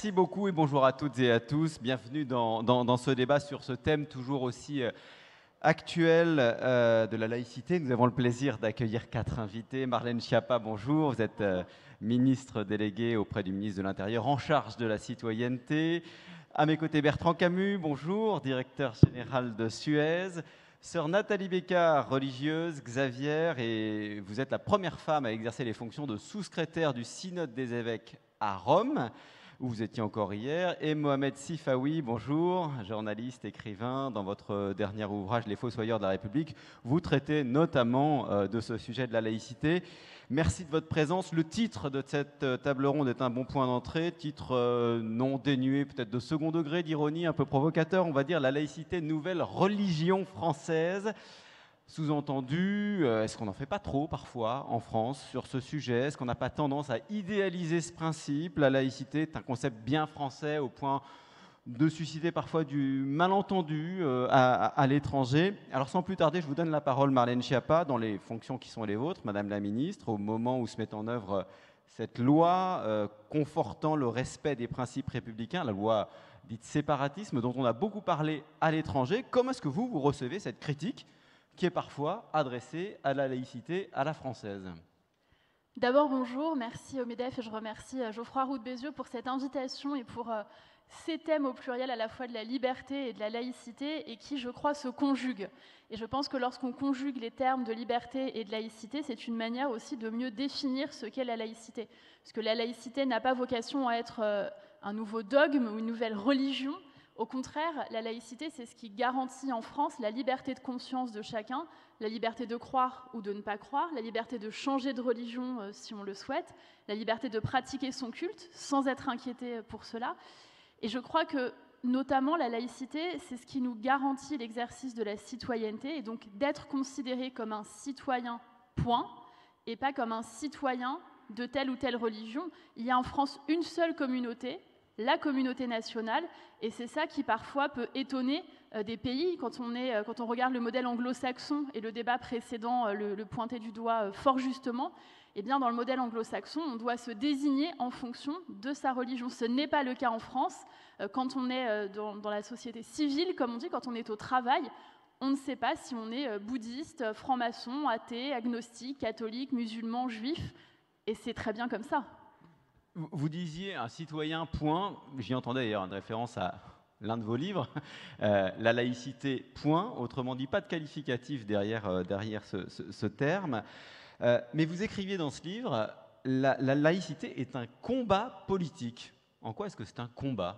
Merci beaucoup et bonjour à toutes et à tous. Bienvenue dans ce débat sur ce thème toujours aussi actuel de la laïcité. Nous avons le plaisir d'accueillir 4 invités. Marlène Schiappa, bonjour. Vous êtes ministre déléguée auprès du ministre de l'Intérieur en charge de la citoyenneté. À mes côtés, Bertrand Camus, bonjour, directeur général de Suez. Sœur Nathalie Bécard, religieuse, Xavier, et vous êtes la première femme à exercer les fonctions de sous-secrétaire du Synode des évêques à Rome, où vous étiez encore hier, et Mohamed Sifaoui, bonjour, journaliste, écrivain. Dans votre dernier ouvrage, Les Fossoyeurs de la République, vous traitez notamment de ce sujet de la laïcité. Merci de votre présence. Le titre de cette table ronde est un bon point d'entrée, titre non dénué peut-être de second degré, d'ironie, un peu provocateur, on va dire la laïcité, nouvelle religion française. Sous-entendu, est-ce qu'on n'en fait pas trop parfois en France sur ce sujet? Est-ce qu'on n'a pas tendance à idéaliser ce principe? La laïcité est un concept bien français au point de susciter parfois du malentendu à l'étranger. Alors sans plus tarder, je vous donne la parole, Marlène Schiappa, dans les fonctions qui sont les vôtres, Madame la Ministre, au moment où se met en œuvre cette loi confortant le respect des principes républicains, la loi dite séparatisme, dont on a beaucoup parlé à l'étranger. Comment est-ce que vous recevez cette critique qui est parfois adressée à la laïcité à la française? D'abord, bonjour, merci au MEDEF et je remercie Geoffroy Roux de Bézieux pour cette invitation et pour ces thèmes au pluriel à la fois de la liberté et de la laïcité et qui, je crois, se conjuguent. Et je pense que lorsqu'on conjugue les termes de liberté et de laïcité, c'est une manière aussi de mieux définir ce qu'est la laïcité. Parce que la laïcité n'a pas vocation à être un nouveau dogme ou une nouvelle religion. Au contraire, la laïcité, c'est ce qui garantit en France la liberté de conscience de chacun, la liberté de croire ou de ne pas croire, la liberté de changer de religion si on le souhaite, la liberté de pratiquer son culte sans être inquiété pour cela. Et je crois que, notamment, la laïcité, c'est ce qui nous garantit l'exercice de la citoyenneté et donc d'être considéré comme un citoyen, point, et pas comme un citoyen de telle ou telle religion. Il y a en France une seule communauté, la communauté nationale, et c'est ça qui parfois peut étonner des pays. Quand on regarde le modèle anglo-saxon, et le débat précédent le pointait du doigt fort justement, eh bien dans le modèle anglo-saxon, on doit se désigner en fonction de sa religion. Ce n'est pas le cas en France. Quand on est dans la société civile, comme on dit, quand on est au travail, on ne sait pas si on est bouddhiste, franc-maçon, athée, agnostique, catholique, musulman, juif, et c'est très bien comme ça. Vous disiez un citoyen, point, j'y entendais d'ailleurs une référence à l'un de vos livres, la laïcité, point, autrement dit, pas de qualificatif derrière ce terme. Mais vous écriviez dans ce livre, la laïcité est un combat politique. En quoi est-ce que c'est un combat?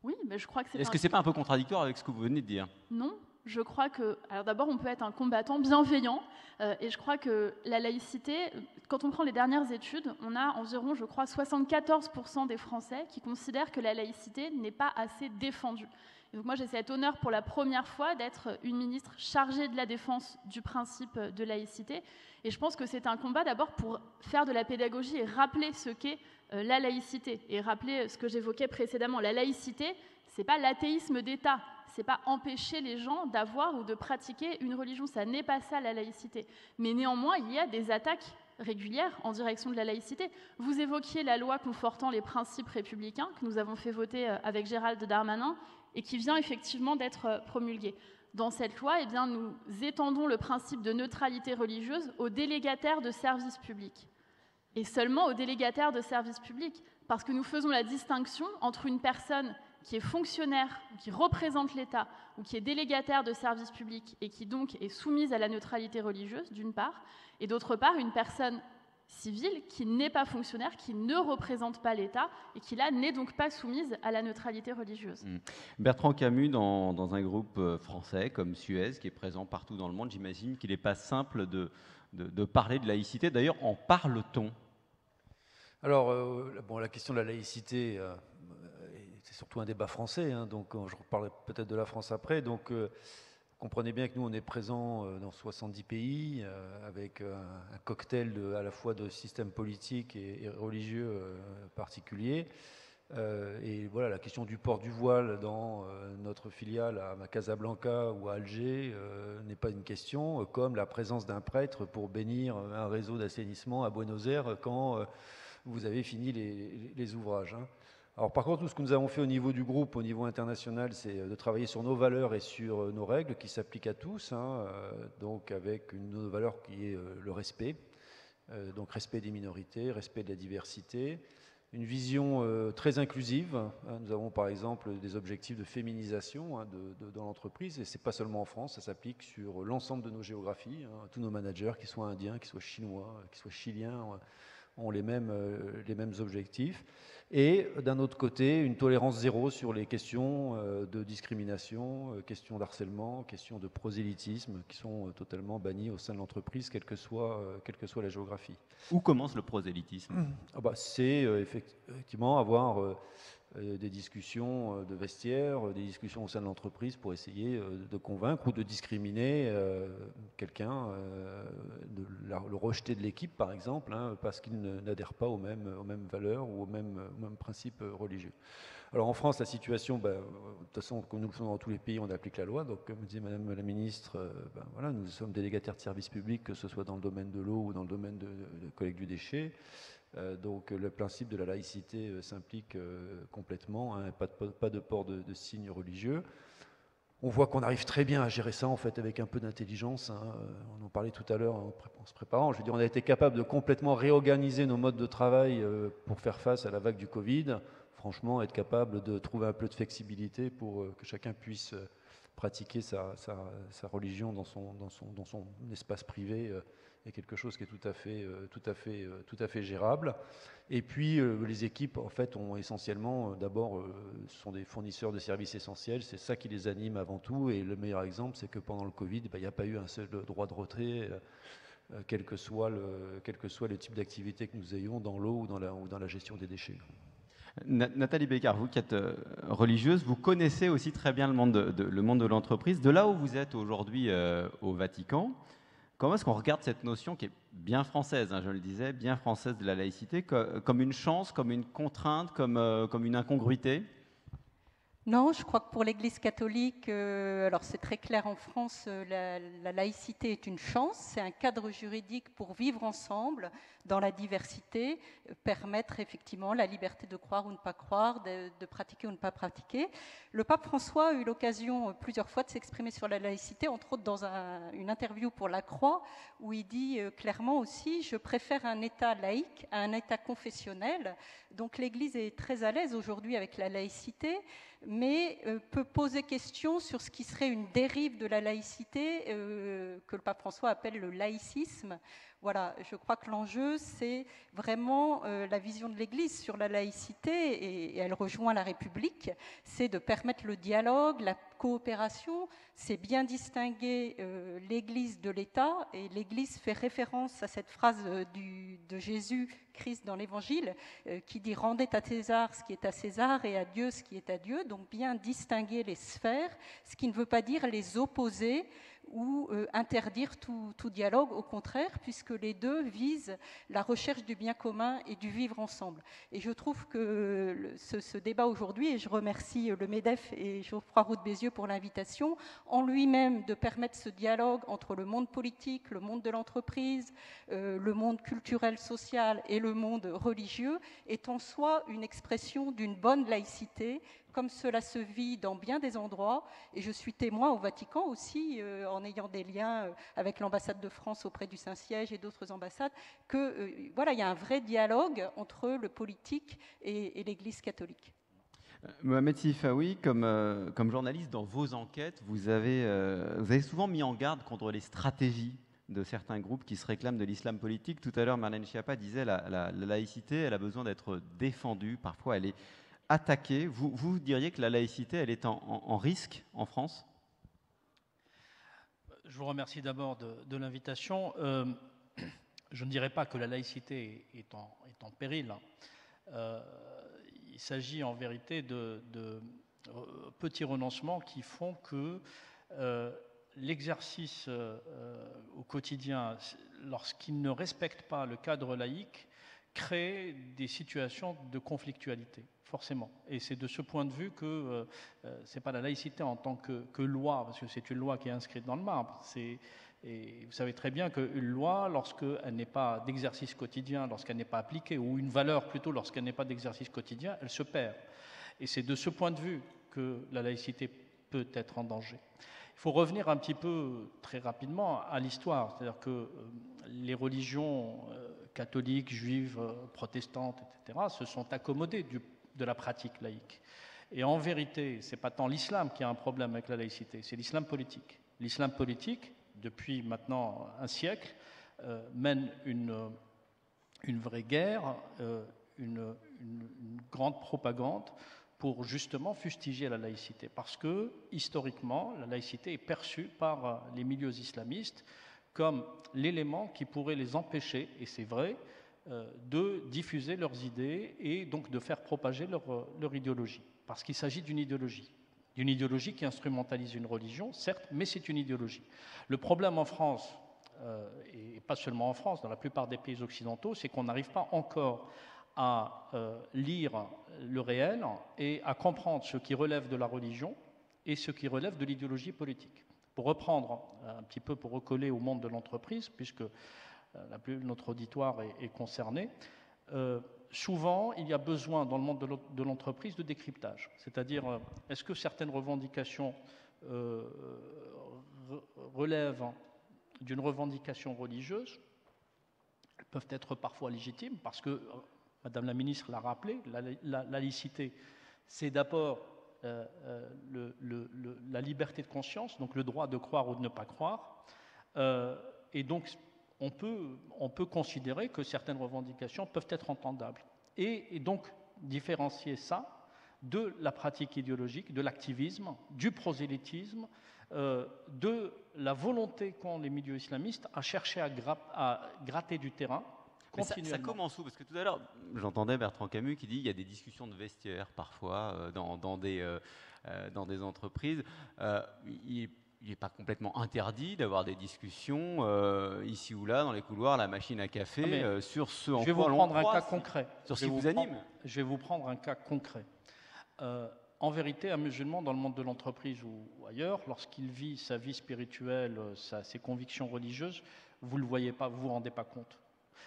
Oui, mais je crois que c'est Est-ce que c'est pas un peu contradictoire avec ce que vous venez de dire? Non, je crois que... Alors d'abord, on peut être un combattant bienveillant, et je crois que la laïcité, quand on prend les dernières études, on a environ, je crois, 74% des Français qui considèrent que la laïcité n'est pas assez défendue. Et donc moi, j'ai cet honneur pour la première fois d'être une ministre chargée de la défense du principe de laïcité. Et je pense que c'est un combat d'abord pour faire de la pédagogie et rappeler ce qu'est la laïcité. Et rappeler ce que j'évoquais précédemment. La laïcité, c'est pas l'athéisme d'État. C'est pas empêcher les gens d'avoir ou de pratiquer une religion. Ça n'est pas ça, la laïcité. Mais néanmoins, il y a des attaques régulières en direction de la laïcité. Vous évoquiez la loi confortant les principes républicains que nous avons fait voter avec Gérald Darmanin et qui vient effectivement d'être promulguée. Dans cette loi, eh bien, nous étendons le principe de neutralité religieuse aux délégataires de services publics. Et seulement aux délégataires de services publics, parce que nous faisons la distinction entre une personne qui est fonctionnaire, qui représente l'État, ou qui est délégataire de services publics et qui donc est soumise à la neutralité religieuse, d'une part, et d'autre part, une personne civile qui n'est pas fonctionnaire, qui ne représente pas l'État et qui, là, n'est donc pas soumise à la neutralité religieuse. Bertrand Camus, dans un groupe français comme Suez, qui est présent partout dans le monde, j'imagine qu'il n'est pas simple de parler de laïcité. D'ailleurs, en parle-t-on? Alors, la question de la laïcité, c'est surtout un débat français, hein, donc je reparlerai peut-être de la France après. Donc, comprenez bien que nous, on est présents dans 70 pays, avec un cocktail à la fois de systèmes politiques et religieux particuliers. Et voilà, la question du port du voile dans notre filiale à Casablanca ou à Alger n'est pas une question, comme la présence d'un prêtre pour bénir un réseau d'assainissement à Buenos Aires quand vous avez fini les ouvrages. Hein. Alors par contre, tout ce que nous avons fait au niveau du groupe, au niveau international, c'est de travailler sur nos valeurs et sur nos règles qui s'appliquent à tous, donc avec une de nos valeurs qui est le respect, donc respect des minorités, respect de la diversité, une vision très inclusive. Nous avons par exemple des objectifs de féminisation dans l'entreprise, et c'est pas seulement en France, ça s'applique sur l'ensemble de nos géographies. Tous nos managers, qu'ils soient indiens, qu'ils soient chinois, qu'ils soient chiliens, ont les mêmes objectifs. Et d'un autre côté, une tolérance zéro sur les questions de discrimination, questions d'harcèlement, questions de prosélytisme, qui sont totalement bannies au sein de l'entreprise, quelle que soit la géographie. Où commence le prosélytisme? C'est effectivement avoir des discussions de vestiaire, des discussions au sein de l'entreprise pour essayer de convaincre ou de discriminer quelqu'un, de le rejeter de l'équipe par exemple, parce qu'il n'adhère pas aux mêmes valeurs ou aux mêmes principes religieux. Alors en France, la situation, de toute façon, comme nous le faisons dans tous les pays, on applique la loi. Donc comme disait Madame la Ministre, voilà, nous sommes délégataires de services publics, que ce soit dans le domaine de l'eau ou dans le domaine de collecte du déchet. Donc le principe de la laïcité s'implique complètement, pas de port de signes religieux. On voit qu'on arrive très bien à gérer ça en fait avec un peu d'intelligence. On en parlait tout à l'heure en se préparant. Je veux dire, on a été capable de complètement réorganiser nos modes de travail pour faire face à la vague du Covid. Franchement, être capable de trouver un peu de flexibilité pour que chacun puisse pratiquer sa religion dans son espace privé est quelque chose qui est tout à fait gérable. Et puis les équipes en fait ont essentiellement d'abord sont des fournisseurs de services essentiels, c'est ça qui les anime avant tout. Et le meilleur exemple, c'est que pendant le Covid, il n'y a pas eu un seul droit de retrait, quel que soit le type d'activité que nous ayons dans l'eau ou dans la gestion des déchets. Nathalie Bécard, vous qui êtes religieuse, vous connaissez aussi très bien le monde de l'entreprise. De là où vous êtes aujourd'hui au Vatican, comment est-ce qu'on regarde cette notion qui est bien française, je le disais, bien française de la laïcité, comme une chance, comme une contrainte, comme une incongruité? Non, je crois que pour l'Église catholique, alors c'est très clair en France, la laïcité est une chance, c'est un cadre juridique pour vivre ensemble dans la diversité, permettre effectivement la liberté de croire ou ne pas croire, de pratiquer ou ne pas pratiquer. Le pape François a eu l'occasion plusieurs fois de s'exprimer sur la laïcité, entre autres dans une interview pour La Croix, où il dit clairement aussi « Je préfère un État laïque à un État confessionnel ». Donc l'Église est très à l'aise aujourd'hui avec la laïcité, mais peut poser question sur ce qui serait une dérive de la laïcité que le pape François appelle le laïcisme. Voilà, je crois que l'enjeu, c'est vraiment la vision de l'Église sur la laïcité, et elle rejoint la République, c'est de permettre le dialogue, la coopération, c'est bien distinguer l'Église de l'État, et l'Église fait référence à cette phrase de Jésus Christ dans l'Évangile, qui dit « Rendez à César ce qui est à César et à Dieu ce qui est à Dieu », donc bien distinguer les sphères, ce qui ne veut pas dire les opposer ou interdire tout dialogue, au contraire, puisque les deux visent la recherche du bien commun et du vivre ensemble. Et je trouve que ce débat aujourd'hui, et je remercie le MEDEF et Geoffroy Roux de Bézieux pour l'invitation, en lui-même de permettre ce dialogue entre le monde politique, le monde de l'entreprise, le monde culturel, social et le monde religieux, est en soi une expression d'une bonne laïcité, comme cela se vit dans bien des endroits, et je suis témoin au Vatican aussi, en ayant des liens avec l'ambassade de France auprès du Saint-Siège et d'autres ambassades, que voilà, il y a un vrai dialogue entre le politique et l'Église catholique. Mohamed Sifawi, comme journaliste dans vos enquêtes, vous avez souvent mis en garde contre les stratégies de certains groupes qui se réclament de l'islam politique. Tout à l'heure, Marlène Schiappa disait la laïcité, elle a besoin d'être défendue, parfois elle est attaquée. Vous diriez que la laïcité, elle est en risque en France? Je vous remercie d'abord de l'invitation. Je ne dirais pas que la laïcité est en péril. Il s'agit en vérité de petits renoncements qui font que l'exercice au quotidien, lorsqu'il ne respecte pas le cadre laïque, crée des situations de conflictualité. forcément. Et c'est de ce point de vue que ce n'est pas la laïcité en tant que loi, parce que c'est une loi qui est inscrite dans le marbre. Et vous savez très bien qu'une loi, lorsqu'elle n'est pas d'exercice quotidien, lorsqu'elle n'est pas appliquée, ou une valeur plutôt, lorsqu'elle n'est pas d'exercice quotidien, elle se perd. Et c'est de ce point de vue que la laïcité peut être en danger. Il faut revenir un petit peu, très rapidement, à l'histoire. C'est-à-dire que les religions catholiques, juives, protestantes, etc., se sont accommodées de la pratique laïque. Et en vérité, ce n'est pas tant l'islam qui a un problème avec la laïcité, c'est l'islam politique. L'islam politique, depuis maintenant un siècle, mène une vraie guerre, une grande propagande pour justement fustiger la laïcité. Parce que, historiquement, la laïcité est perçue par les milieux islamistes comme l'élément qui pourrait les empêcher, et c'est vrai, de diffuser leurs idées et donc de faire propager leur idéologie. Parce qu'il s'agit d'une idéologie qui instrumentalise une religion, certes, mais c'est une idéologie. Le problème en France, et pas seulement en France, dans la plupart des pays occidentaux, c'est qu'on n'arrive pas encore à lire le réel et à comprendre ce qui relève de la religion et ce qui relève de l'idéologie politique. Pour reprendre un petit peu, pour recoller au monde de l'entreprise, puisque notre auditoire est concerné, souvent, il y a besoin dans le monde de l'entreprise de décryptage. C'est-à-dire, est-ce que certaines revendications relèvent d'une revendication religieuse? Elles peuvent être parfois légitimes, parce que, Madame la ministre l'a rappelé, la laïcité, c'est d'abord la liberté de conscience, donc le droit de croire ou de ne pas croire. Et donc, on peut considérer que certaines revendications peuvent être entendables. Et donc, différencier ça de la pratique idéologique, de l'activisme, du prosélytisme, de la volonté qu'ont les milieux islamistes à chercher à gratter du terrain continuellement. Ça commence où? Parce que tout à l'heure, j'entendais Bertrand Camus qui dit qu'il y a des discussions de vestiaire parfois dans des entreprises. Il n'est pas complètement interdit d'avoir des discussions ici ou là, dans les couloirs, la machine à café, sur ce en quoi l'on croit. Je vais vous prendre un cas concret. Sur ce qui vous anime. Je vais vous prendre un cas concret. En vérité, un musulman dans le monde de l'entreprise ou ailleurs, lorsqu'il vit sa vie spirituelle, ses convictions religieuses, vous ne le voyez pas, vous ne vous rendez pas compte.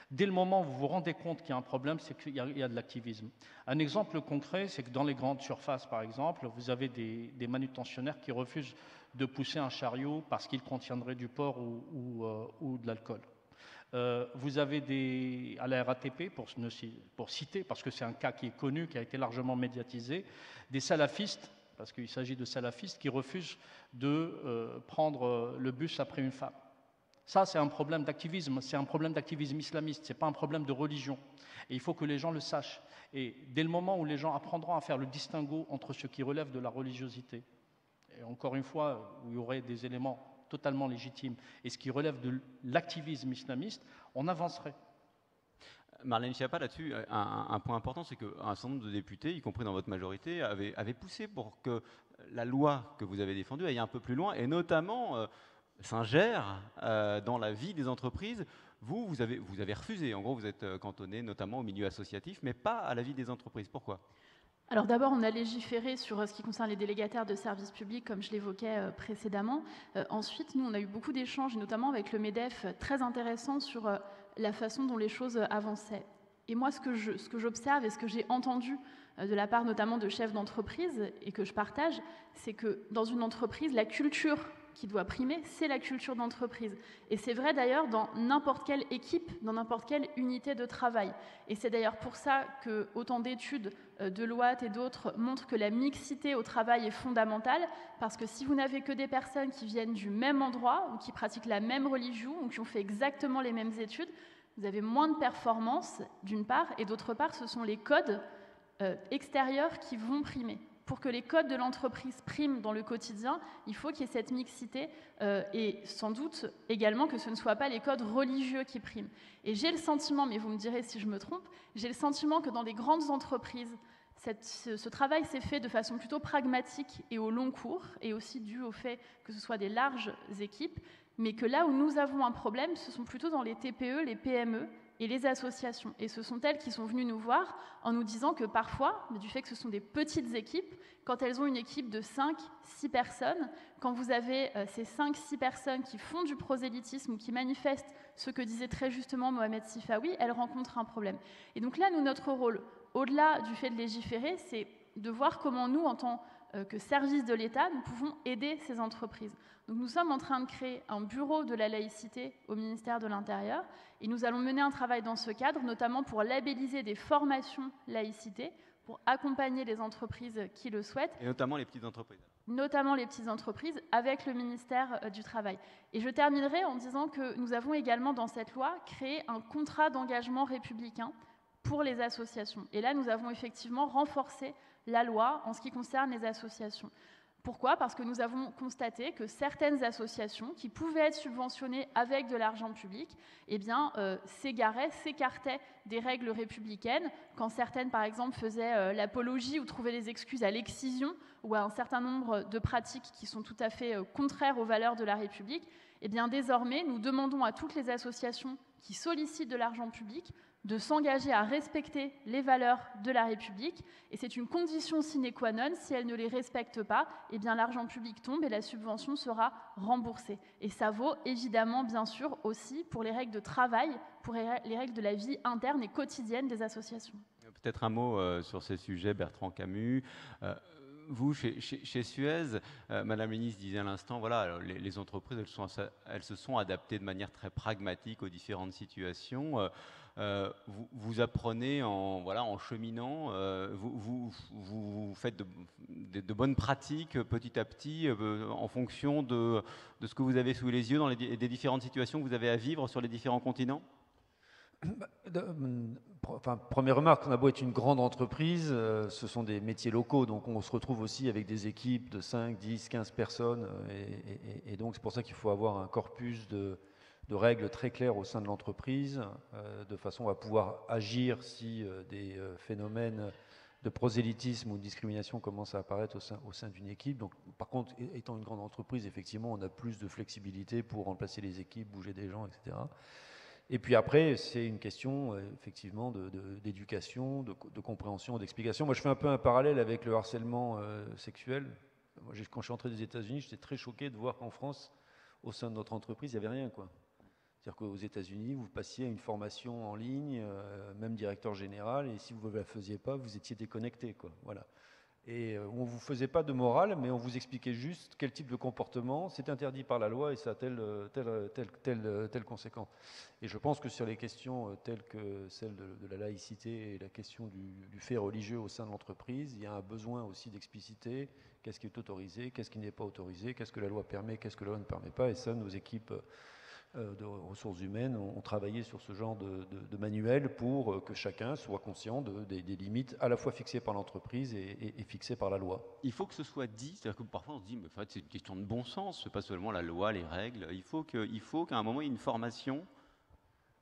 Dès le moment où vous vous rendez compte qu'il y a un problème, c'est qu'il y a de l'activisme. Un exemple concret, c'est que dans les grandes surfaces, par exemple, vous avez des manutentionnaires qui refusent de pousser un chariot parce qu'il contiendrait du porc ou de l'alcool. Vous avez à la RATP, pour citer, parce que c'est un cas qui est connu, qui a été largement médiatisé, des salafistes, parce qu'il s'agit de salafistes, qui refusent de prendre le bus après une femme. Ça, c'est un problème d'activisme, c'est un problème d'activisme islamiste, ce n'est pas un problème de religion. Et il faut que les gens le sachent. Et dès le moment où les gens apprendront à faire le distinguo entre ce qui relève de la religiosité, et encore une fois, où il y aurait des éléments totalement légitimes, et ce qui relève de l'activisme islamiste, on avancerait. Marlène Schiappa, là-dessus, un point important, c'est qu'un certain nombre de députés, y compris dans votre majorité, avaient poussé pour que la loi que vous avez défendue aille un peu plus loin, et notamment s'ingère dans la vie des entreprises. Vous avez refusé. En gros, vous êtes cantonné notamment au milieu associatif, mais pas à la vie des entreprises. Pourquoi ? Alors d'abord, on a légiféré sur ce qui concerne les délégataires de services publics, comme je l'évoquais précédemment. Ensuite, nous, on a eu beaucoup d'échanges, notamment avec le MEDEF, très intéressants sur la façon dont les choses avançaient. Et moi, ce que j'observe et ce que j'ai entendu de la part notamment de chefs d'entreprise, et que je partage, c'est que dans une entreprise, la culture qui doit primer, c'est la culture d'entreprise. Et c'est vrai d'ailleurs dans n'importe quelle équipe, dans n'importe quelle unité de travail. Et c'est d'ailleurs pour ça que autant d'études de Deloitte et d'autres montrent que la mixité au travail est fondamentale, parce que si vous n'avez que des personnes qui viennent du même endroit, ou qui pratiquent la même religion, ou qui ont fait exactement les mêmes études, vous avez moins de performance, d'une part, et d'autre part, ce sont les codes extérieurs qui vont primer. Pour que les codes de l'entreprise priment dans le quotidien, il faut qu'il y ait cette mixité et sans doute également que ce ne soient pas les codes religieux qui priment. Et j'ai le sentiment, mais vous me direz si je me trompe, j'ai le sentiment que dans les grandes entreprises, ce travail s'est fait de façon plutôt pragmatique et au long cours, et aussi dû au fait que ce soit des larges équipes, mais que là où nous avons un problème, ce sont plutôt dans les TPE, les PME, et les associations. Et ce sont elles qui sont venues nous voir en nous disant que parfois, du fait que ce sont des petites équipes, quand elles ont une équipe de 5-6 personnes, quand vous avez ces 5-6 personnes qui font du prosélytisme ou qui manifestent ce que disait très justement Mohamed Sifawi, elles rencontrent un problème. Et donc là, nous, notre rôle, au-delà du fait de légiférer, c'est de voir comment nous, en tant que service de l'État, nous pouvons aider ces entreprises. Donc nous sommes en train de créer un bureau de la laïcité au ministère de l'Intérieur et nous allons mener un travail dans ce cadre, notamment pour labelliser des formations laïcité, pour accompagner les entreprises qui le souhaitent. Et notamment les petites entreprises. Notamment les petites entreprises avec le ministère du Travail. Et je terminerai en disant que nous avons également dans cette loi créé un contrat d'engagement républicain pour les associations. Et là, nous avons effectivement renforcé la loi en ce qui concerne les associations. Pourquoi ? Parce que nous avons constaté que certaines associations qui pouvaient être subventionnées avec de l'argent public, eh bien, s'écartaient des règles républicaines, quand certaines, par exemple, faisaient l'apologie ou trouvaient des excuses à l'excision ou à un certain nombre de pratiques qui sont tout à fait contraires aux valeurs de la République. Eh bien, désormais, nous demandons à toutes les associations qui sollicitent de l'argent public de s'engager à respecter les valeurs de la République. Et c'est une condition sine qua non. Si elles ne les respectent pas, eh bien l'argent public tombe et la subvention sera remboursée. Et ça vaut évidemment, bien sûr, aussi pour les règles de travail, pour les règles de la vie interne et quotidienne des associations. Peut-être un mot sur ces sujets, Bertrand Camus. Vous, chez Suez, Madame la ministre disait à l'instant, voilà, les entreprises, elles se sont adaptées de manière très pragmatique aux différentes situations. Vous apprenez en cheminant, vous faites de bonnes pratiques petit à petit en fonction de ce que vous avez sous les yeux dans des différentes situations que vous avez à vivre sur les différents continents. Première remarque, on a beau être une grande entreprise, ce sont des métiers locaux, donc on se retrouve aussi avec des équipes de 5, 10, 15 personnes, et donc c'est pour ça qu'il faut avoir un corpus de règles très claires au sein de l'entreprise, de façon à pouvoir agir si des phénomènes de prosélytisme ou de discrimination commencent à apparaître au sein d'une équipe. Donc, par contre, étant une grande entreprise, effectivement, on a plus de flexibilité pour remplacer les équipes, bouger des gens, etc. Et puis après, c'est une question effectivement d'éducation, de compréhension, d'explication. Moi, je fais un peu un parallèle avec le harcèlement sexuel. Moi, quand je suis entré des États-Unis, j'étais très choqué de voir qu'en France, au sein de notre entreprise, il n'y avait rien, quoi. C'est-à-dire qu'aux États-Unis, vous passiez à une formation en ligne, même directeur général, et si vous ne la faisiez pas, vous étiez déconnecté, quoi. Voilà. Et on ne vous faisait pas de morale, mais on vous expliquait juste quel type de comportement, c'est interdit par la loi et ça a telle conséquence. Et je pense que sur les questions telles que celle de la laïcité et la question du fait religieux au sein de l'entreprise, il y a un besoin aussi d'expliciter qu'est-ce qui est autorisé, qu'est-ce qui n'est pas autorisé, qu'est-ce que la loi permet, qu'est-ce que la loi ne permet pas. Et ça, nos équipes de ressources humaines ont travaillé sur ce genre de manuel pour que chacun soit conscient des limites à la fois fixées par l'entreprise et fixées par la loi. Il faut que ce soit dit, c'est-à-dire que parfois on se dit, mais en fait, c'est une question de bon sens, c'est pas seulement la loi, les règles, il faut qu'à un moment il y ait une formation.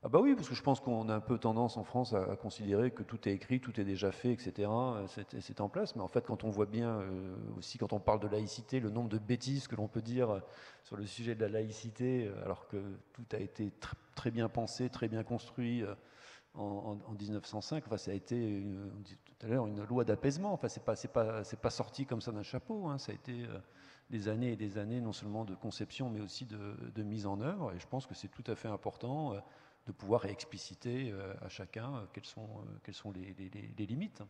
Ah bah oui, parce que je pense qu'on a un peu tendance en France à considérer que tout est écrit, tout est déjà fait, etc. C'est en place, mais en fait quand on voit bien, aussi quand on parle de laïcité, le nombre de bêtises que l'on peut dire sur le sujet de la laïcité, alors que tout a été très bien pensé, très bien construit en 1905, enfin, ça a été, on dit tout à l'heure, une loi d'apaisement, enfin, c'est pas sorti comme ça d'un chapeau, hein. Ça a été des années et des années non seulement de conception mais aussi de mise en œuvre, et je pense que c'est tout à fait important de pouvoir expliciter à chacun quelles sont les limites.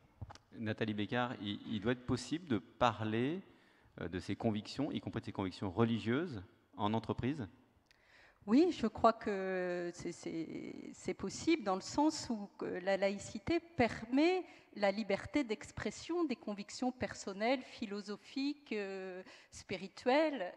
Nathalie Bécard, il doit être possible de parler de ses convictions, y compris de ses convictions religieuses, en entreprise ? Oui, je crois que c'est possible dans le sens où la laïcité permet la liberté d'expression des convictions personnelles, philosophiques, spirituelles,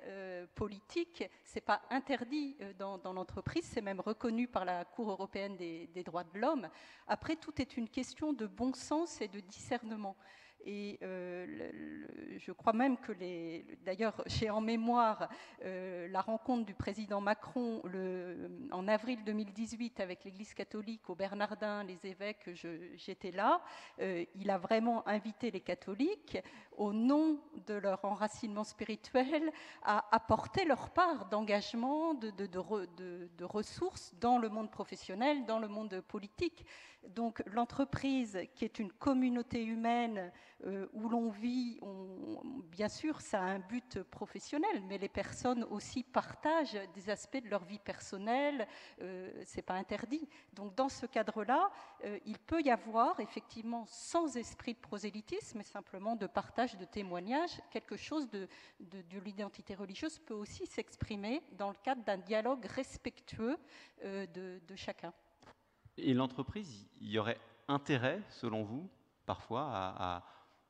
politiques. Ce n'est pas interdit dans l'entreprise, c'est même reconnu par la Cour européenne des droits de l'homme. Après, tout est une question de bon sens et de discernement. Et je crois même que d'ailleurs, j'ai en mémoire la rencontre du président Macron en avril 2018 avec l'Église catholique au Bernardin, les évêques, j'étais là. Il a vraiment invité les catholiques, au nom de leur enracinement spirituel, à apporter leur part d'engagement, de ressources dans le monde professionnel, dans le monde politique. Donc l'entreprise, qui est une communauté humaine où l'on vit, bien sûr, ça a un but professionnel, mais les personnes aussi partagent des aspects de leur vie personnelle, c'est pas interdit. Donc dans ce cadre-là, il peut y avoir effectivement, sans esprit de prosélytisme, mais simplement de partage, de témoignage, quelque chose de l'identité religieuse peut aussi s'exprimer dans le cadre d'un dialogue respectueux de chacun. Et l'entreprise, il y aurait intérêt, selon vous, parfois,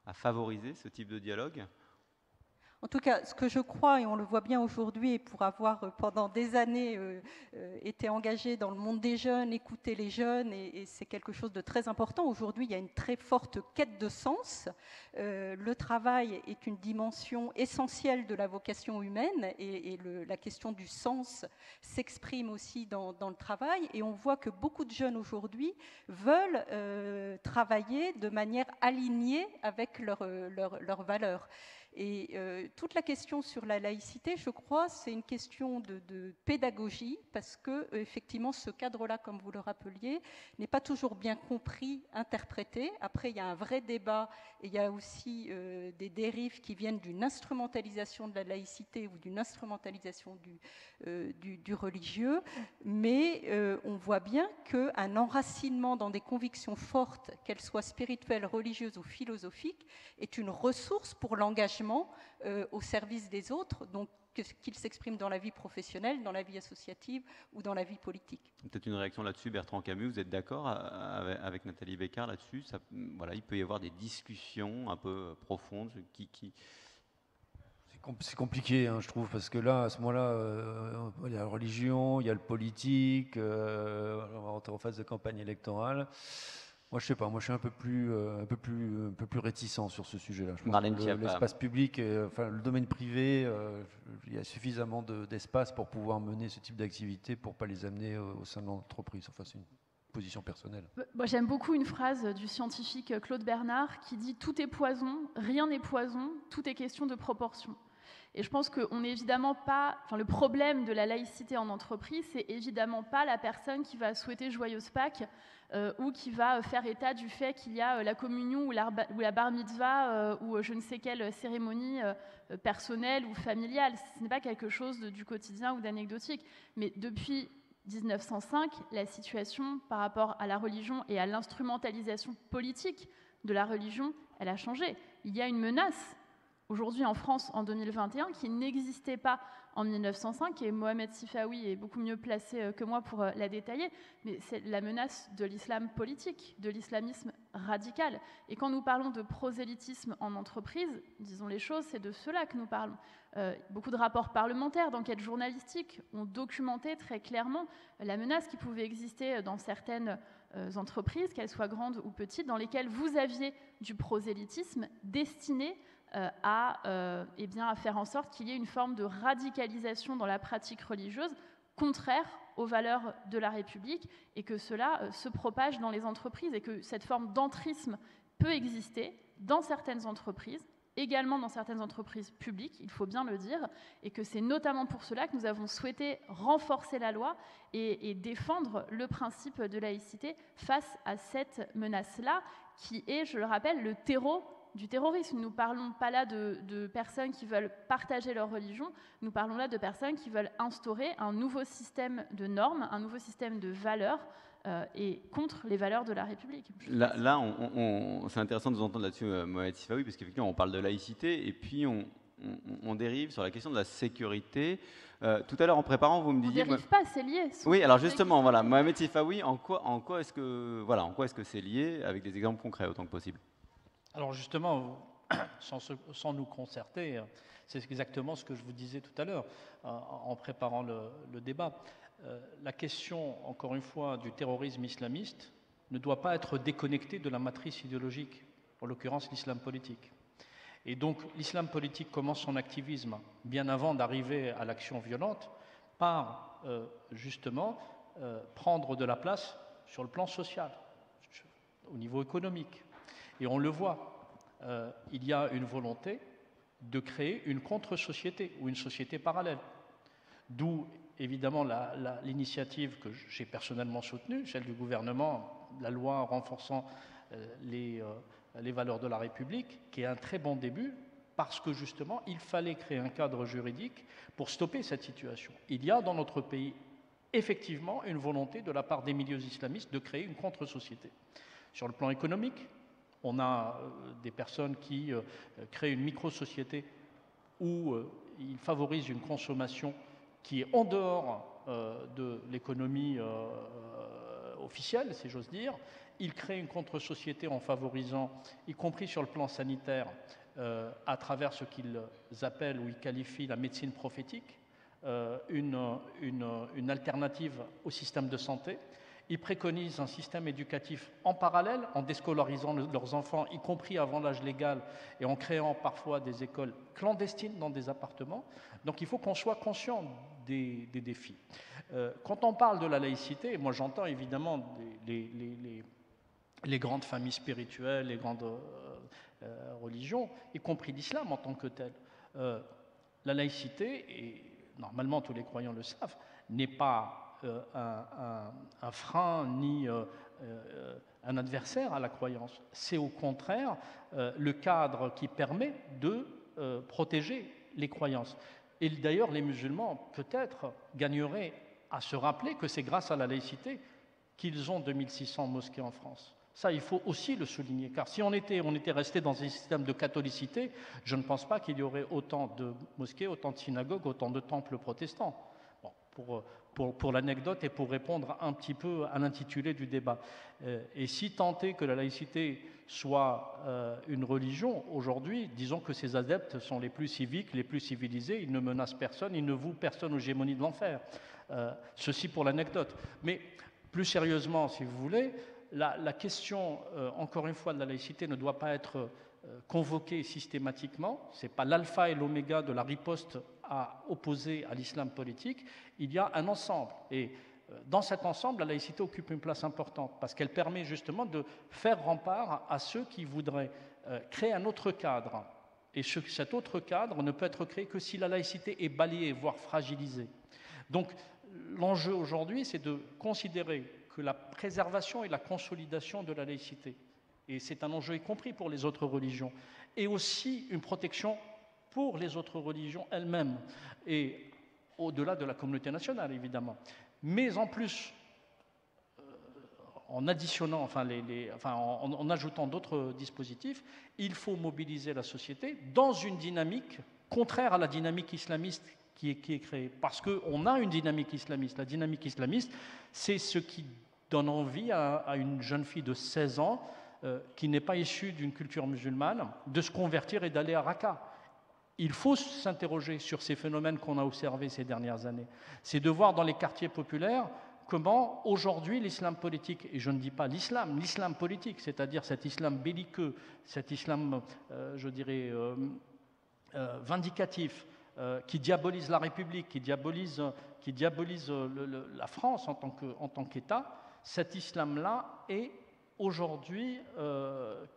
à favoriser ce type de dialogue ? En tout cas, ce que je crois, et on le voit bien aujourd'hui, et pour avoir pendant des années été engagé dans le monde des jeunes, écouter les jeunes, et c'est quelque chose de très important. Aujourd'hui, il y a une très forte quête de sens. Le travail est une dimension essentielle de la vocation humaine, et la question du sens s'exprime aussi dans le travail. Et on voit que beaucoup de jeunes aujourd'hui veulent travailler de manière alignée avec leurs valeurs. Et toute la question sur la laïcité, je crois, c'est une question de pédagogie, parce que effectivement, ce cadre-là, comme vous le rappeliez, n'est pas toujours bien compris, interprété. Après, il y a un vrai débat, et il y a aussi des dérives qui viennent d'une instrumentalisation de la laïcité ou d'une instrumentalisation du religieux. Mais on voit bien qu'un enracinement dans des convictions fortes, qu'elles soient spirituelles, religieuses ou philosophiques, est une ressource pour l'engagement au service des autres, donc qu'il s'exprime dans la vie professionnelle, dans la vie associative ou dans la vie politique. Peut-être une réaction là-dessus, Bertrand Camus, vous êtes d'accord avec Nathalie Bécard là-dessus ? Voilà, il peut y avoir des discussions un peu profondes qui... C'est compliqué, hein, je trouve, parce que là, à ce moment-là, il y a la religion, il y a le politique, on va rentrer en phase de campagne électorale. Moi, je sais pas. Moi, je suis un peu plus réticent sur ce sujet-là. Je pense que l'espace public, le domaine privé, il y a suffisamment d'espace pour pouvoir mener ce type d'activité, pour pas les amener au sein de l'entreprise. Enfin, c'est une position personnelle. Moi, j'aime beaucoup une phrase du scientifique Claude Bernard qui dit « Tout est poison, rien n'est poison, tout est question de proportion ». Et je pense qu'on n'est évidemment pas... le problème de la laïcité en entreprise, c'est évidemment pas la personne qui va souhaiter joyeuse Pâques ou qui va faire état du fait qu'il y a la communion ou la bar mitzvah ou je ne sais quelle cérémonie personnelle ou familiale. Ce n'est pas quelque chose du quotidien ou d'anecdotique. Mais depuis 1905, la situation par rapport à la religion et à l'instrumentalisation politique de la religion, elle a changé. Il y a une menace aujourd'hui en France, en 2021, qui n'existait pas en 1905, et Mohamed Sifawi est beaucoup mieux placé que moi pour la détailler, mais c'est la menace de l'islam politique, de l'islamisme radical. Et quand nous parlons de prosélytisme en entreprise, disons les choses, c'est de cela que nous parlons. Beaucoup de rapports parlementaires, d'enquêtes journalistiques ont documenté très clairement la menace qui pouvait exister dans certaines entreprises, qu'elles soient grandes ou petites, dans lesquelles vous aviez du prosélytisme destiné à faire en sorte qu'il y ait une forme de radicalisation dans la pratique religieuse contraire aux valeurs de la République et que cela se propage dans les entreprises et que cette forme d'entrisme peut exister dans certaines entreprises, également dans certaines entreprises publiques, il faut bien le dire, et que c'est notamment pour cela que nous avons souhaité renforcer la loi et défendre le principe de laïcité face à cette menace-là qui est, je le rappelle, le terreau du terrorisme. Nous ne parlons pas là de personnes qui veulent partager leur religion, nous parlons là de personnes qui veulent instaurer un nouveau système de normes, un nouveau système de valeurs et contre les valeurs de la République. Là c'est intéressant de vous entendre là-dessus, Mohamed Sifawi, parce qu'effectivement, on parle de laïcité et puis on dérive sur la question de la sécurité. Tout à l'heure, en préparant, vous me disiez... On ne dérive pas, c'est lié. Oui, alors justement, voilà, Mohamed Sifawi, en quoi est-ce que c'est lié, avec des exemples concrets autant que possible? Alors justement, sans nous concerter, c'est exactement ce que je vous disais tout à l'heure en préparant le débat. La question, encore une fois, du terrorisme islamiste ne doit pas être déconnectée de la matrice idéologique, en l'occurrence l'islam politique. Et donc l'islam politique commence son activisme bien avant d'arriver à l'action violente par justement prendre de la place sur le plan social, au niveau économique. Et on le voit, il y a une volonté de créer une contre-société ou une société parallèle. D'où évidemment l'initiative que j'ai personnellement soutenue, celle du gouvernement, la loi renforçant les valeurs de la République, qui est un très bon début, parce que justement, il fallait créer un cadre juridique pour stopper cette situation. Il y a dans notre pays effectivement une volonté de la part des milieux islamistes de créer une contre-société. Sur le plan économique, on a des personnes qui créent une micro-société où ils favorisent une consommation qui est en dehors de l'économie officielle, si j'ose dire. Ils créent une contre-société en favorisant, y compris sur le plan sanitaire, à travers ce qu'ils appellent ou ils qualifient la médecine prophétique, une alternative au système de santé. Ils préconisent un système éducatif en parallèle, en déscolarisant leurs enfants, y compris avant l'âge légal, et en créant parfois des écoles clandestines dans des appartements. Donc il faut qu'on soit conscient des défis. Quand on parle de la laïcité, moi j'entends évidemment les grandes familles spirituelles, les grandes religions, y compris l'islam en tant que tel. La laïcité, et normalement tous les croyants le savent, n'est pas un frein ni un adversaire à la croyance. C'est au contraire le cadre qui permet de protéger les croyances. Et d'ailleurs, les musulmans, peut-être, gagneraient à se rappeler que c'est grâce à la laïcité qu'ils ont 2600 mosquées en France. Ça, il faut aussi le souligner, car si on était resté dans un système de catholicité, je ne pense pas qu'il y aurait autant de mosquées, autant de synagogues, autant de temples protestants. Bon, pour l'anecdote et pour répondre un petit peu à l'intitulé du débat. Et si tant est que la laïcité soit une religion, aujourd'hui, disons que ses adeptes sont les plus civiques, les plus civilisés, ils ne menacent personne, ils ne vouent personne aux gémonies de l'enfer. Ceci pour l'anecdote. Mais plus sérieusement, si vous voulez, la question, encore une fois, de la laïcité ne doit pas être convoquée systématiquement. Ce n'est pas l'alpha et l'oméga de la riposte à opposer à l'islam politique. Il y a un ensemble. Et dans cet ensemble, la laïcité occupe une place importante parce qu'elle permet justement de faire rempart à ceux qui voudraient créer un autre cadre. Et cet autre cadre ne peut être créé que si la laïcité est balayée, voire fragilisée. Donc, l'enjeu aujourd'hui, c'est de considérer que la préservation et la consolidation de la laïcité, et c'est un enjeu y compris pour les autres religions, et aussi une protection pour les autres religions elles-mêmes, et au-delà de la communauté nationale, évidemment. Mais en plus, en additionnant, en ajoutant d'autres dispositifs, il faut mobiliser la société dans une dynamique contraire à la dynamique islamiste qui est créée. Parce qu'on a une dynamique islamiste. La dynamique islamiste, c'est ce qui donne envie à une jeune fille de 16 ans qui n'est pas issue d'une culture musulmane de se convertir et d'aller à Raqqa. Il faut s'interroger sur ces phénomènes qu'on a observés ces dernières années. C'est de voir dans les quartiers populaires comment aujourd'hui l'islam politique, et je ne dis pas l'islam politique, c'est-à-dire cet islam belliqueux, cet islam, vindicatif, qui diabolise la République, qui diabolise la France en tant qu'État, cet islam-là est aujourd'hui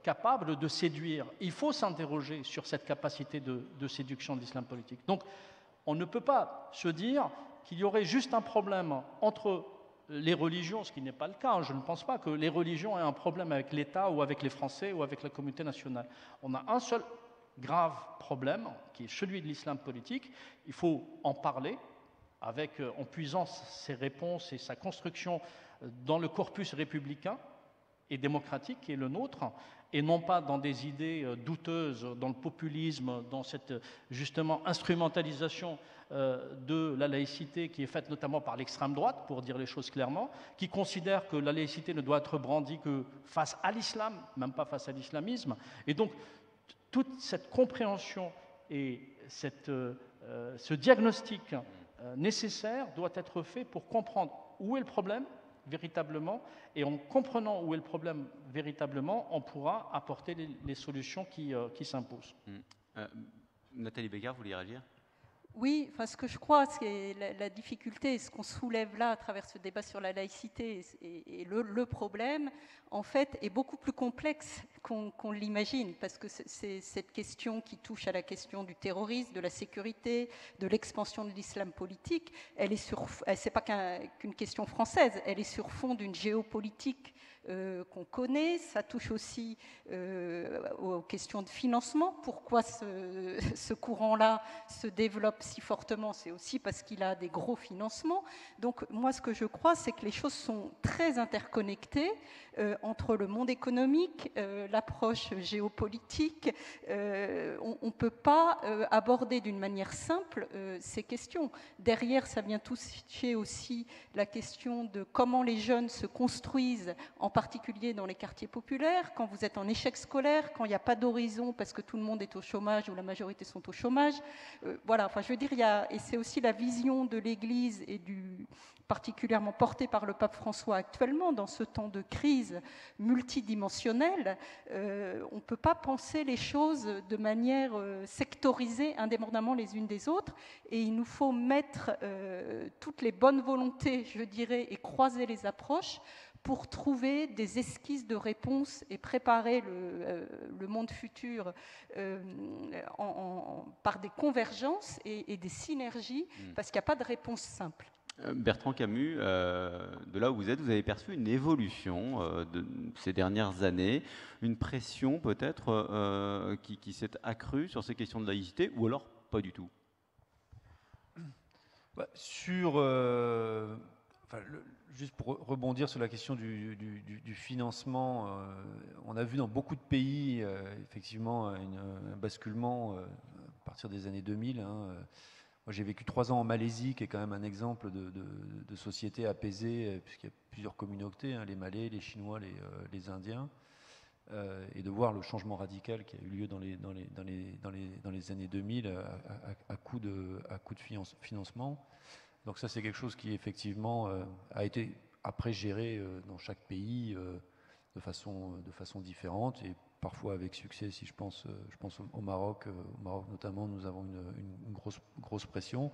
capable de séduire. Il faut s'interroger sur cette capacité de séduction de l'islam politique. Donc, on ne peut pas se dire qu'il y aurait juste un problème entre les religions, ce qui n'est pas le cas. Je ne pense pas que les religions aient un problème avec l'État ou avec les Français ou avec la communauté nationale. On a un seul grave problème, qui est celui de l'islam politique. Il faut en parler en puisant ses réponses et sa construction dans le corpus républicain et démocratique qui est le nôtre, et non pas dans des idées douteuses, dans le populisme, dans cette justement instrumentalisation de la laïcité qui est faite notamment par l'extrême droite, pour dire les choses clairement, qui considère que la laïcité ne doit être brandie que face à l'islam, même pas face à l'islamisme. Et donc, toute cette compréhension et ce diagnostic nécessaire doit être fait pour comprendre où est le problème, véritablement, et en comprenant où est le problème véritablement, on pourra apporter les solutions qui s'imposent. Nathalie Bécard, vous vouliez réagir ? Oui, enfin, ce que je crois, c'est la difficulté, ce qu'on soulève là à travers ce débat sur la laïcité, et le problème, en fait, est beaucoup plus complexe qu'on l'imagine, parce que c'est cette question qui touche à la question du terrorisme, de la sécurité, de l'expansion de l'islam politique. C'est pas qu'une question française, elle est sur fond d'une géopolitique qu'on connaît. Ça touche aussi aux questions de financement. Pourquoi ce courant-là se développe si fortement? C'est aussi parce qu'il a des gros financements. Donc moi, ce que je crois, c'est que les choses sont très interconnectées entre le monde économique, l'approche géopolitique. On ne peut pas aborder d'une manière simple ces questions. Derrière, ça vient toucher aussi la question de comment les jeunes se construisent, en particulier dans les quartiers populaires, quand vous êtes en échec scolaire, quand il n'y a pas d'horizon parce que tout le monde est au chômage ou la majorité sont au chômage. Voilà, enfin je veux dire, et c'est aussi la vision de l'Église et particulièrement portée par le pape François actuellement, dans ce temps de crise multidimensionnelle. On ne peut pas penser les choses de manière sectorisée, indépendamment les unes des autres, et il nous faut mettre toutes les bonnes volontés, je dirais, et croiser les approches pour trouver des esquisses de réponse et préparer le monde futur par des convergences et des synergies, parce qu'il n'y a pas de réponse simple. Bertrand Camus, de là où vous êtes, vous avez perçu une évolution de ces dernières années, une pression peut-être qui s'est accrue sur ces questions de laïcité, ou alors pas du tout? Juste pour rebondir sur la question du financement, on a vu dans beaucoup de pays effectivement un basculement à partir des années 2000. Moi, j'ai vécu 3 ans en Malaisie, qui est quand même un exemple de société apaisée, puisqu'il y a plusieurs communautés, les Malais, les Chinois, les Indiens, et de voir le changement radical qui a eu lieu dans les années 2000 à coup de financement. Donc ça, c'est quelque chose qui, effectivement, a été après géré dans chaque pays de façon différente, et parfois avec succès. Si je pense au Maroc. Au Maroc, notamment, nous avons une grosse pression.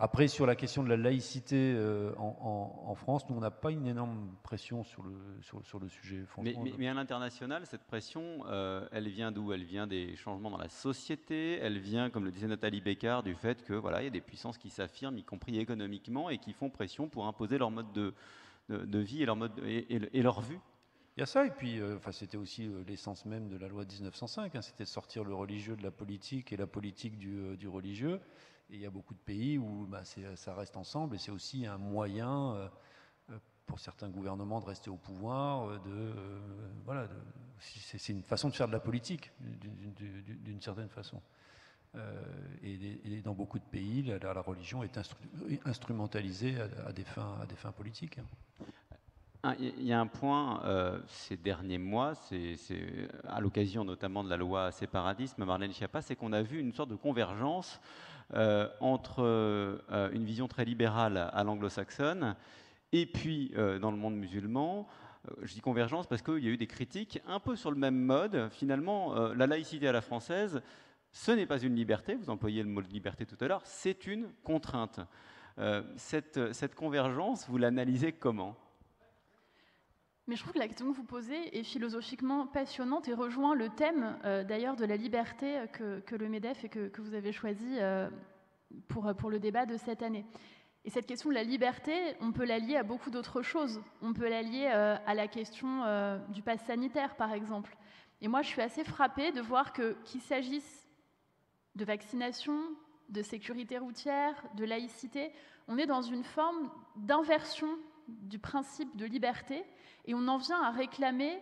Après, sur la question de la laïcité en France, nous, on n'a pas une énorme pression sur le sujet. Mais à l'international, cette pression, elle vient d'où? Elle vient des changements dans la société, elle vient, comme le disait Nathalie Bécard, du fait que voilà, il y a des puissances qui s'affirment, y compris économiquement, et qui font pression pour imposer leur mode de vie et leur vue. Il y a ça, et puis c'était aussi l'essence même de la loi de 1905, c'était de sortir le religieux de la politique et la politique du religieux. Et il y a beaucoup de pays où ça reste ensemble, et c'est aussi un moyen pour certains gouvernements de rester au pouvoir. C'est une façon de faire de la politique, d'une certaine façon. Et dans beaucoup de pays, la religion est instrumentalisée à des fins politiques. Il y a un point ces derniers mois, c'est à l'occasion notamment de la loi séparadisme, Marlène Schiappa, c'est qu'on a vu une sorte de convergence entre une vision très libérale à l'anglo-saxonne et puis dans le monde musulman. Je dis convergence parce qu'il y a eu des critiques un peu sur le même mode. Finalement, la laïcité à la française, ce n'est pas une liberté, vous employez le mot de liberté tout à l'heure, c'est une contrainte. Cette convergence, vous l'analysez comment ? Mais je trouve que la question que vous posez est philosophiquement passionnante et rejoint le thème d'ailleurs de la liberté que le MEDEF et que vous avez choisi pour le débat de cette année. Et cette question de la liberté, on peut la lier à beaucoup d'autres choses. On peut la lier à la question du pass sanitaire, par exemple. Et moi, je suis assez frappée de voir qu'il s'agisse de vaccination, de sécurité routière, de laïcité, on est dans une forme d'inversion du principe de liberté, et on en vient à réclamer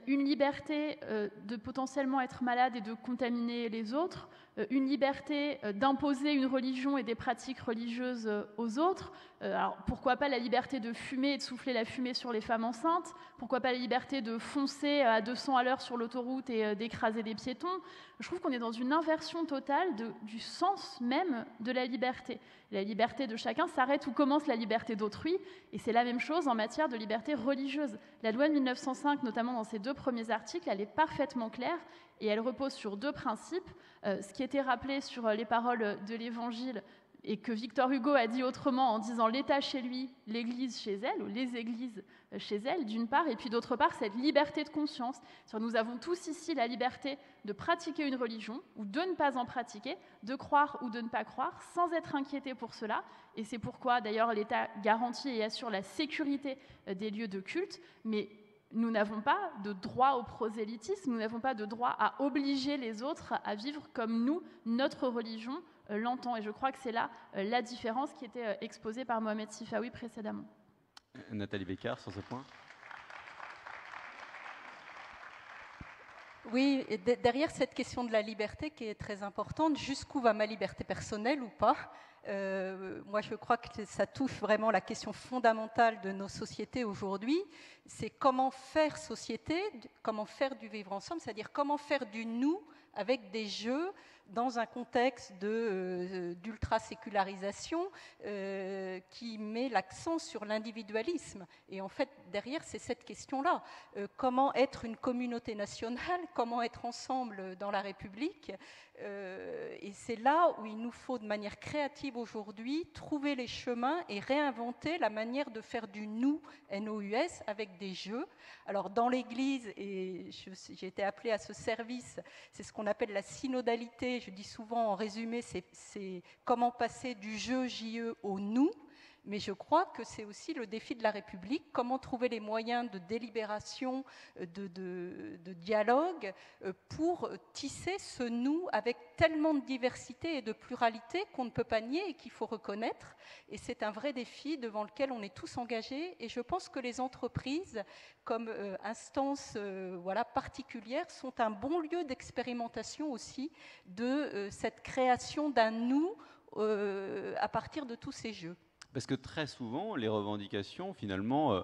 une liberté de potentiellement être malade et de contaminer les autres, une liberté d'imposer une religion et des pratiques religieuses aux autres. Alors pourquoi pas la liberté de fumer et de souffler la fumée sur les femmes enceintes? Pourquoi pas la liberté de foncer à 200 à l'heure sur l'autoroute et d'écraser des piétons? Je trouve qu'on est dans une inversion totale du sens même de la liberté. La liberté de chacun s'arrête où commence la liberté d'autrui, et c'est la même chose en matière de liberté religieuse. La loi de 1905, notamment dans ses 2 premiers articles, elle est parfaitement claire, et elle repose sur 2 principes. Ce qui était rappelé sur les paroles de l'Évangile, et que Victor Hugo a dit autrement en disant l'État chez lui, l'Église chez elle, ou les Églises chez elle, d'une part, et puis d'autre part, cette liberté de conscience. Nous avons tous ici la liberté de pratiquer une religion, ou de ne pas en pratiquer, de croire ou de ne pas croire, sans être inquiété pour cela, et c'est pourquoi d'ailleurs l'État garantit et assure la sécurité des lieux de culte, mais nous n'avons pas de droit au prosélytisme, nous n'avons pas de droit à obliger les autres à vivre comme nous, notre religion, l'entend. Et je crois que c'est là la différence qui était exposée par Mohamed Sifawi précédemment. Nathalie Beccard, sur ce point. Oui, et derrière cette question de la liberté qui est très importante, jusqu'où va ma liberté personnelle ou pas? Moi, je crois que ça touche vraiment la question fondamentale de nos sociétés aujourd'hui. C'est comment faire société, comment faire du vivre ensemble, c'est-à-dire comment faire du nous avec des jeux dans un contexte d'ultra-sécularisation qui met l'accent sur l'individualisme. Et en fait, derrière, c'est cette question-là. Comment être une communauté nationale? Comment être ensemble dans la République? Et c'est là où il nous faut, de manière créative aujourd'hui, trouver les chemins et réinventer la manière de faire du nous, NOUS, avec des jeux. Alors, dans l'Église, et j'ai été appelée à ce service, c'est ce qu'on appelle la synodalité. Je dis souvent, en résumé, c'est comment passer du jeu JE au nous. Mais je crois que c'est aussi le défi de la République, comment trouver les moyens de délibération, de dialogue, pour tisser ce nous avec tellement de diversité et de pluralité qu'on ne peut pas nier et qu'il faut reconnaître. Et c'est un vrai défi devant lequel on est tous engagés. Et je pense que les entreprises, comme instances particulières, sont un bon lieu d'expérimentation aussi de cette création d'un nous à partir de tous ces jeux. Parce que très souvent, les revendications, finalement,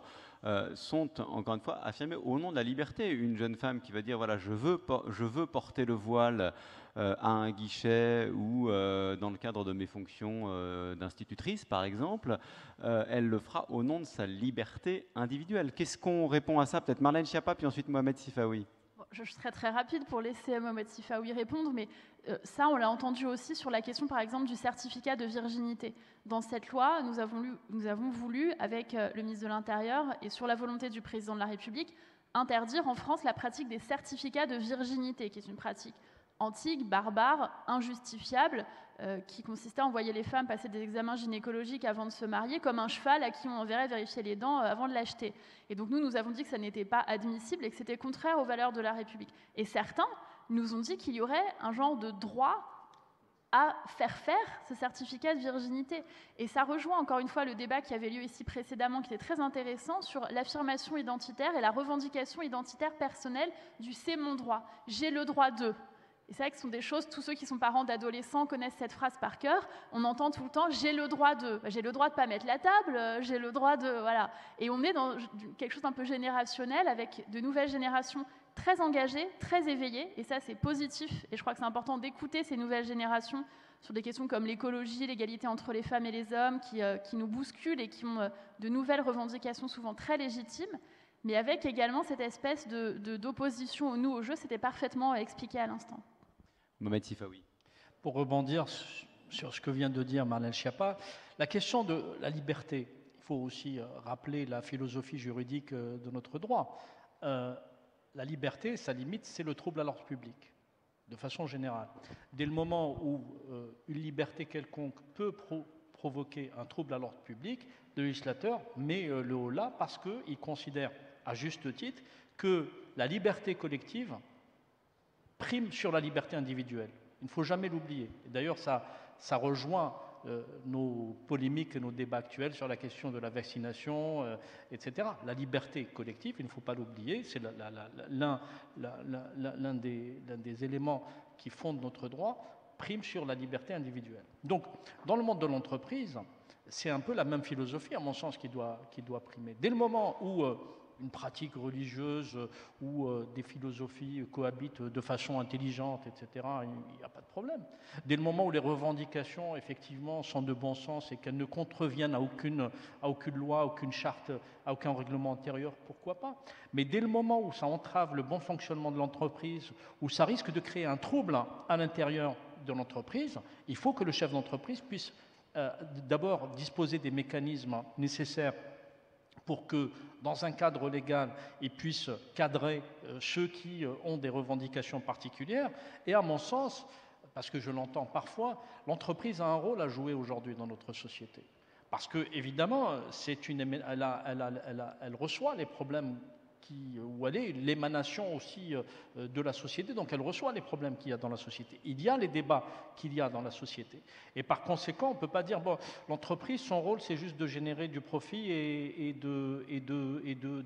sont, encore une fois, affirmées au nom de la liberté. Une jeune femme qui va dire, voilà, je veux porter le voile à un guichet ou dans le cadre de mes fonctions d'institutrice, par exemple, elle le fera au nom de sa liberté individuelle. Qu'est-ce qu'on répond à ça? Peut-être Marlène Schiappa, puis ensuite Mohamed Sifawi. Je serai très rapide pour laisser Mohamed Sifawi répondre, mais ça, on l'a entendu aussi sur la question, par exemple, du certificat de virginité. Dans cette loi, nous avons voulu, avec le ministre de l'Intérieur et sur la volonté du président de la République, interdire en France la pratique des certificats de virginité, qui est une pratique antique, barbare, injustifiable, qui consistait à envoyer les femmes passer des examens gynécologiques avant de se marier, comme un cheval à qui on enverrait vérifier les dents avant de l'acheter. Et donc nous avons dit que ça n'était pas admissible et que c'était contraire aux valeurs de la République. Et certains nous ont dit qu'il y aurait un genre de droit à faire ce certificat de virginité. Et ça rejoint encore une fois le débat qui avait lieu ici précédemment, qui était très intéressant, sur l'affirmation identitaire et la revendication identitaire personnelle du « c'est mon droit »,« j'ai le droit de ». Et c'est vrai que ce sont des choses, tous ceux qui sont parents d'adolescents connaissent cette phrase par cœur. On entend tout le temps « j'ai le droit de ». J'ai le droit de ne pas mettre la table, j'ai le droit de... Voilà. Et on est dans quelque chose d'un peu générationnel, avec de nouvelles générations très engagées, très éveillées. Et ça, c'est positif. Et je crois que c'est important d'écouter ces nouvelles générations sur des questions comme l'écologie, l'égalité entre les femmes et les hommes, qui nous bousculent et qui ont de nouvelles revendications souvent très légitimes. Mais avec également cette espèce d'opposition au nous, au jeu, c'était parfaitement expliqué à l'instant. Mohamed Sifawi. Pour rebondir sur ce que vient de dire Marlène Schiappa, la question de la liberté, il faut aussi rappeler la philosophie juridique de notre droit. La liberté, sa limite, c'est le trouble à l'ordre public, de façon générale. Dès le moment où une liberté quelconque peut provoquer un trouble à l'ordre public, le législateur met le haut là parce qu'il considère, à juste titre, que la liberté collective prime sur la liberté individuelle. Il ne faut jamais l'oublier. D'ailleurs, ça rejoint nos polémiques et nos débats actuels sur la question de la vaccination, etc. La liberté collective, il ne faut pas l'oublier, c'est l'un des éléments qui fondent notre droit, prime sur la liberté individuelle. Donc, dans le monde de l'entreprise, c'est un peu la même philosophie, à mon sens, qui doit primer. Dès le moment où une pratique religieuse ou des philosophies cohabitent de façon intelligente, etc., il n'y a pas de problème. Dès le moment où les revendications, effectivement, sont de bon sens et qu'elles ne contreviennent à aucune loi, à aucune charte, à aucun règlement antérieur, pourquoi pas? Mais dès le moment où ça entrave le bon fonctionnement de l'entreprise, où ça risque de créer un trouble à l'intérieur de l'entreprise, il faut que le chef d'entreprise puisse d'abord disposer des mécanismes nécessaires pour que, dans un cadre légal, ils puissent cadrer ceux qui ont des revendications particulières. Et à mon sens, parce que je l'entends parfois, l'entreprise a un rôle à jouer aujourd'hui dans notre société. Parce que, évidemment, elle reçoit les problèmes où elle est l'émanation aussi de la société, donc elle reçoit les problèmes qu'il y a dans la société. Il y a les débats qu'il y a dans la société. Et par conséquent, on ne peut pas dire, bon, l'entreprise, son rôle, c'est juste de générer du profit et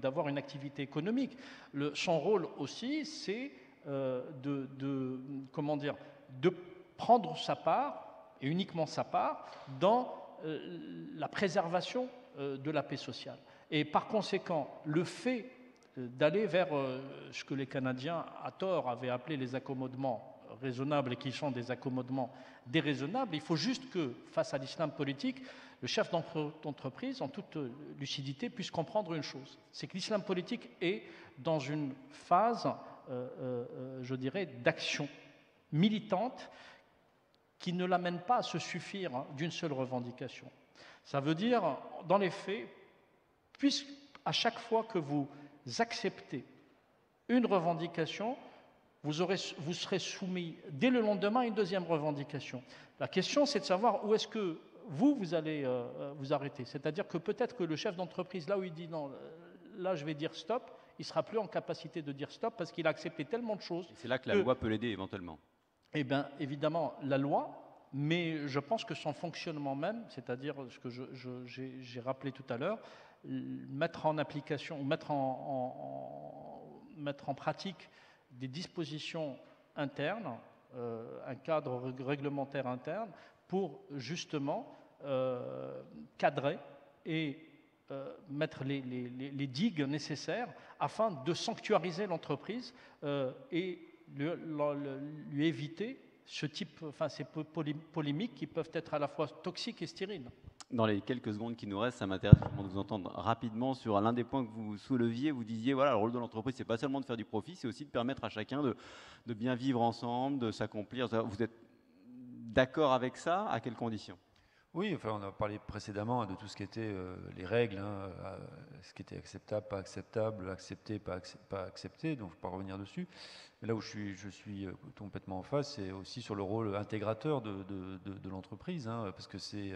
d'avoir une activité économique. Son rôle aussi, c'est de prendre sa part, et uniquement sa part, dans la préservation de la paix sociale. Et par conséquent, le fait d'aller vers ce que les Canadiens, à tort, avaient appelé les accommodements raisonnables et qui sont des accommodements déraisonnables. Il faut juste que, face à l'islam politique, le chef d'entreprise, en toute lucidité, puisse comprendre une chose. C'est que l'islam politique est dans une phase, je dirais, d'action militante qui ne l'amène pas à se suffire d'une seule revendication. Ça veut dire, dans les faits, puisque à chaque fois que vous acceptez une revendication, vous serez soumis dès le lendemain à une deuxième revendication. La question, c'est de savoir où est-ce que vous allez vous arrêter. C'est-à-dire que peut-être que le chef d'entreprise, là où il dit non, là je vais dire stop, il ne sera plus en capacité de dire stop parce qu'il a accepté tellement de choses. Et c'est là que la loi peut l'aider éventuellement. Eh bien, évidemment, la loi, mais je pense que son fonctionnement même, c'est-à-dire ce que j'ai rappelé tout à l'heure, mettre en application, mettre en pratique des dispositions internes, un cadre réglementaire interne, pour justement cadrer et mettre les digues nécessaires afin de sanctuariser l'entreprise et lui éviter ces polémiques qui peuvent être à la fois toxiques et stériles. Dans les quelques secondes qui nous restent, ça m'intéresse vraiment de vous entendre rapidement sur l'un des points que vous souleviez. Vous disiez, voilà, le rôle de l'entreprise, c'est pas seulement de faire du profit, c'est aussi de permettre à chacun de bien vivre ensemble, de s'accomplir. Vous êtes d'accord avec ça? À quelles conditions? Oui, enfin, on a parlé précédemment de tout ce qui était les règles, ce qui était acceptable, pas acceptable, accepté, pas accepté, donc je ne vais pas revenir dessus. Mais là où je suis complètement en face, c'est aussi sur le rôle intégrateur de l'entreprise, parce que c'est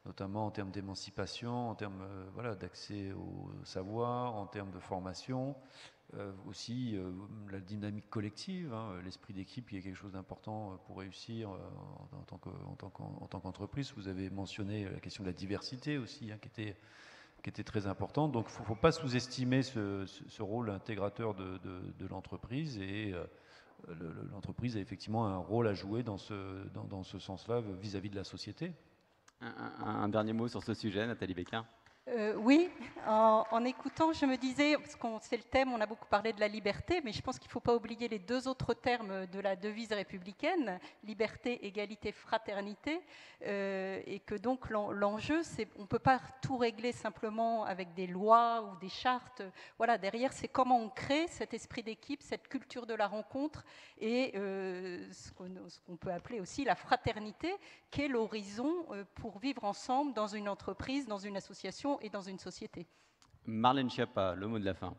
notamment en termes d'émancipation, en termes d'accès au savoir, en termes de formation, aussi la dynamique collective, l'esprit d'équipe qui est quelque chose d'important pour réussir en tant qu'entreprise. Vous avez mentionné la question de la diversité aussi, qui était très importante. Donc il ne faut pas sous-estimer ce rôle intégrateur de l'entreprise, et l'entreprise a effectivement un rôle à jouer dans ce sens-là vis-à-vis de la société. Un dernier mot sur ce sujet, Nathalie Becquin. Oui, en écoutant, je me disais, parce que c'est le thème, on a beaucoup parlé de la liberté, mais je pense qu'il ne faut pas oublier les deux autres termes de la devise républicaine, liberté, égalité, fraternité, et que donc l'enjeu, c'est on ne peut pas tout régler simplement avec des lois ou des chartes. Voilà, derrière, c'est comment on crée cet esprit d'équipe, cette culture de la rencontre, et ce qu'on peut appeler aussi la fraternité, qui est l'horizon pour vivre ensemble dans une entreprise, dans une association et dans une société. Marlène Schiappa, le mot de la fin.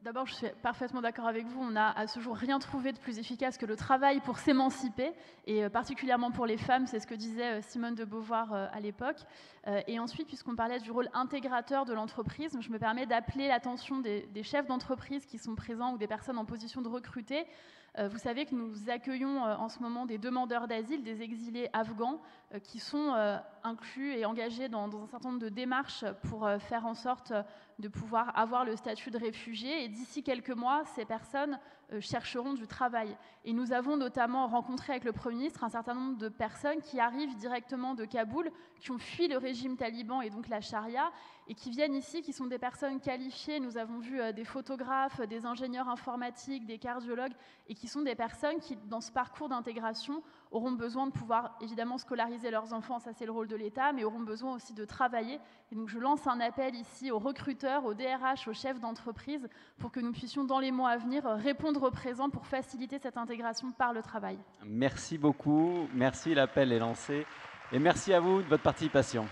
D'abord, je suis parfaitement d'accord avec vous. On n'a à ce jour rien trouvé de plus efficace que le travail pour s'émanciper, et particulièrement pour les femmes, c'est ce que disait Simone de Beauvoir à l'époque. Et ensuite, puisqu'on parlait du rôle intégrateur de l'entreprise, je me permets d'appeler l'attention des chefs d'entreprise qui sont présents ou des personnes en position de recruter. Vous savez que nous accueillons en ce moment des demandeurs d'asile, des exilés afghans, qui sont inclus et engagés dans un certain nombre de démarches pour faire en sorte de pouvoir avoir le statut de réfugié. Et d'ici quelques mois, ces personnes chercheront du travail. Et nous avons notamment rencontré avec le Premier ministre un certain nombre de personnes qui arrivent directement de Kaboul, qui ont fui le régime taliban et donc la charia, et qui viennent ici, qui sont des personnes qualifiées. Nous avons vu des photographes, des ingénieurs informatiques, des cardiologues, et qui sont des personnes qui, dans ce parcours d'intégration, auront besoin de pouvoir évidemment scolariser leurs enfants, ça c'est le rôle de l'État, mais auront besoin aussi de travailler. Et donc je lance un appel ici aux recruteurs, aux DRH, aux chefs d'entreprise, pour que nous puissions dans les mois à venir répondre au présent pour faciliter cette intégration par le travail. Merci beaucoup, merci, l'appel est lancé, et merci à vous de votre participation.